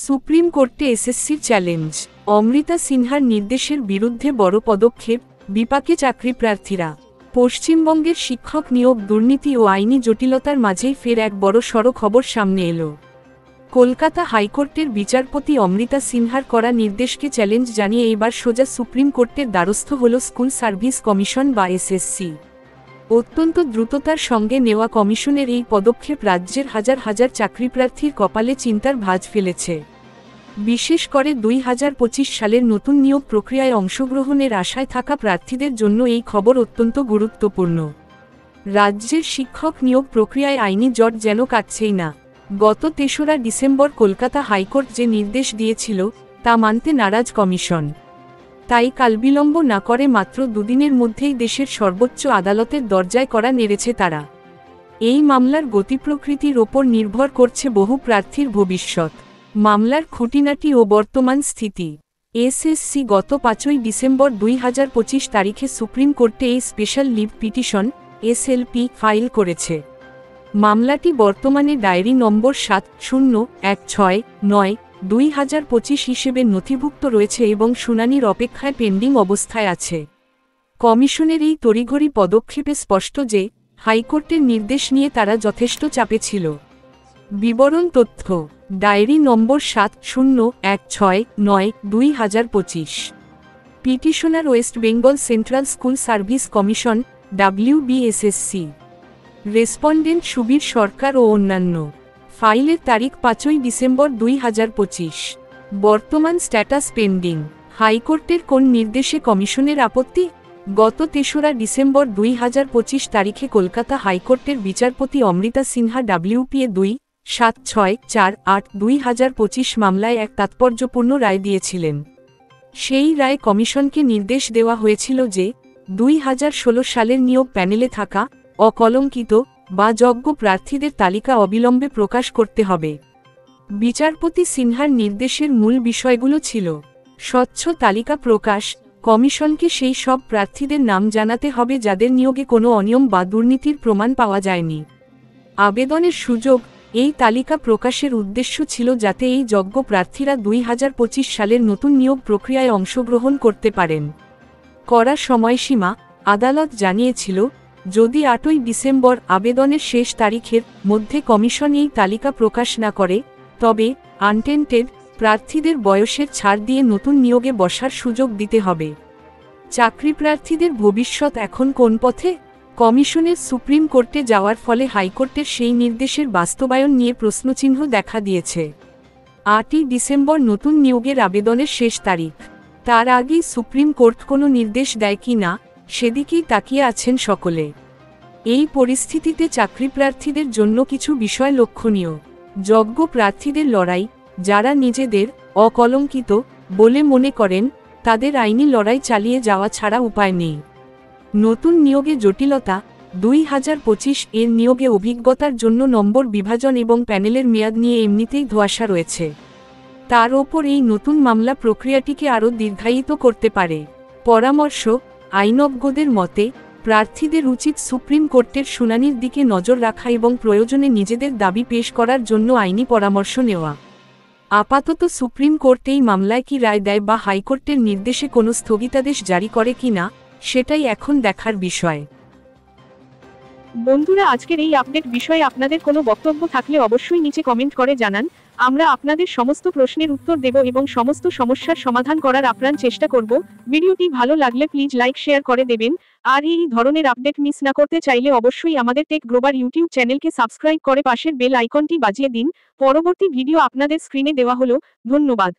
Supreme কোর্টে এসএসসির challenge, Amrita সিনহার নির্দেশের বিরুদ্ধে বড় পদক্ষেপ, বিপাকে চাকরি প্রার্থীরা। পশ্চিমবঙ্গের শিক্ষক নিয়োগ দুর্নীতি ও আইনি জটিলতার মাঝেই ফের এক বড় সড় খবর সামনে এলো। কলকাতা হাইকোর্টের বিচারপতি অমৃতা সিনহার করা নির্দেশকে চ্যালেঞ্জ জানিয়ে এবার সোজা সুপ্রিম কোর্টের দ্বারস্থ হল স্কুল সার্ভিস কমিশন বা এসএসসি। অত্যন্ত দ্রুততার সঙ্গে নেওয়া কমিশনের এই পদক্ষেপ রাজ্যের হাজার হাজার চাকরিপ্রার্থীর কপালে চিন্তার ভাঁজ ফেলেছে। বিশেষ করে 2025 সালের নতুন নিয়োগ প্রক্রিয়ায় অংশগ্রহণের আশায় থাকা প্রার্থীদের জন্য এই খবর অত্যন্ত গুরুত্বপূর্ণ। রাজ্যের শিক্ষক নিয়োগ প্রক্রিয়ায় আইনি জট যেন কাটছেই না। গত 3রা ডিসেম্বর কলকাতা হাইকোর্ট যে নির্দেশ দিয়েছিল তা মানতে নারাজ কমিশন। তাই কালবিলম্ব না করে মাত্র দুদিনের মধ্যেই দেশের সর্বোচ্চ আদালতের দরজায় কড়া নেড়েছে তারা। এই মামলার গতিপ্রকৃতির ওপর নির্ভর করছে বহু প্রার্থীর ভবিষ্যৎ। মামলার খুঁটিনাটি ও বর্তমান স্থিতি। এসএসসি গত 5ই ডিসেম্বর 2025 তারিখে সুপ্রিম কোর্টে এই special leave petition SLP file করেছে। মামলাটি বর্তমানে ডায়েরি নম্বর 701692/2025 হিসেবে নথিভুক্ত রয়েছে এবং শুনানির অপেক্ষায় পেন্ডিং অবস্থায় আছে। কমিশনের এই তড়িঘড়ি পদক্ষেপে স্পষ্ট যে হাইকোর্টের নির্দেশ নিয়ে তারা যথেষ্ট চাপে ছিল। বিবরণ তথ্য, diary number 701692/2025। Petitioner West Bengal central school service commission WBSSC। Respondent Subir Sarkar ও অন্যান্য। ফাইলের তারিখ 5ই ডিসেম্বর 2025। বর্তমান স্ট্যাটাস পেন্ডিং। হাইকোর্টের কোন নির্দেশে কমিশনের আপত্তি? গত 3রা ডিসেম্বর 2025 তারিখে কলকাতা হাইকোর্টের বিচারপতি অমৃতা সিনহা WPA 27648/2025 মামলায় এক তাৎপর্যপূর্ণ রায় দিয়েছিলেন। সেই রায়ে কমিশনকে নির্দেশ দেওয়া হয়েছিল যে 2016 সালের নিয়োগ প্যানেলে থাকা অকলঙ্কিত বা যোগ্য প্রার্থীদের তালিকা অবিলম্বে প্রকাশ করতে হবে। বিচারপতি সিনহার নির্দেশের মূল বিষয়গুলো ছিল: স্বচ্ছ তালিকা প্রকাশ, কমিশনকে সেই সব প্রার্থীদের নাম জানাতে হবে যাদের নিয়োগে কোনো অনিয়ম বা দুর্নীতির প্রমাণ পাওয়া যায়নি। আবেদনের সুযোগ, এই তালিকা প্রকাশের উদ্দেশ্য ছিল যাতে এই যোগ্য প্রার্থীরা 2025 সালের নতুন নিয়োগ প্রক্রিয়ায় অংশগ্রহণ করতে পারেন। করা সময়সীমা, আদালত জানিয়েছিল যদি 8ই ডিসেম্বর আবেদনের শেষ তারিখের মধ্যে কমিশন এই তালিকা প্রকাশ না করে তবে আনটেন্টেড প্রার্থীদের বয়সের ছাড় দিয়ে নতুন নিয়োগে বসার সুযোগ দিতে হবে। চাকরিপ্রার্থীদের ভবিষ্যৎ এখন কোন পথে? কমিশনের সুপ্রিম কোর্টে যাওয়ার ফলে হাইকোর্টের সেই নির্দেশের বাস্তবায়ন নিয়ে প্রশ্নচিহ্ন দেখা দিয়েছে। 8ই ডিসেম্বর নতুন নিয়োগের আবেদনের শেষ তারিখ। তার আগেই সুপ্রিম কোর্ট কোনো নির্দেশ দেয় কি না সেদিকেই তাকিয়ে আছেন সকলে। এই পরিস্থিতিতে চাকরিপ্রার্থীদের জন্য কিছু বিষয় লক্ষণীয়। যোগ্য প্রার্থীদের লড়াই, যারা নিজেদের অকলঙ্কিত বলে মনে করেন তাদের আইনি লড়াই চালিয়ে যাওয়া ছাড়া উপায় নেই। নতুন নিয়োগে জটিলতা, 2025 এর নিয়োগে অভিজ্ঞতার জন্য নম্বর বিভাজন এবং প্যানেলের মেয়াদ নিয়ে এমনিতেই ধোঁয়াশা রয়েছে। তার ওপর এই নতুন মামলা প্রক্রিয়াটিকে আরও দীর্ঘায়িত করতে পারে। পরামর্শ, আইনজ্ঞদের মতে প্রার্থীদের উচিত সুপ্রিম কোর্টের শুনানির দিকে নজর রাখা এবং প্রয়োজনে নিজেদের দাবি পেশ করার জন্য আইনি পরামর্শ নেওয়া। আপাতত সুপ্রিম কোর্ট এই মামলায় কি রায় দেয় বা হাইকোর্টের নির্দেশে কোনো স্থগিতাদেশ জারি করে কিনা সেটাই এখন দেখার বিষয়। বন্ধুরা, আজকের এই আপডেট বিষয়ে আপনাদের কোনো বক্তব্য থাকলে অবশ্যই নিচে কমেন্ট করে জানান। আমরা আপনাদের সমস্ত প্রশ্নের উত্তর দেব এবং সমস্ত সমস্যার সমাধান করার আপ্রাণ চেষ্টা করব। ভিডিওটি ভালো লাগলে প্লিজ লাইক শেয়ার করে দেবেন। আর এই ধরনের আপডেট মিস না করতে চাইলে অবশ্যই আমাদের টেক গ্লোবাল ইউটিউব চ্যানেলকে সাবস্ক্রাইব করে পাশের বেল আইকনটি বাজিয়ে দিন। পরবর্তী ভিডিও আপনাদের স্ক্রিনে দেওয়া হলো। ধন্যবাদ।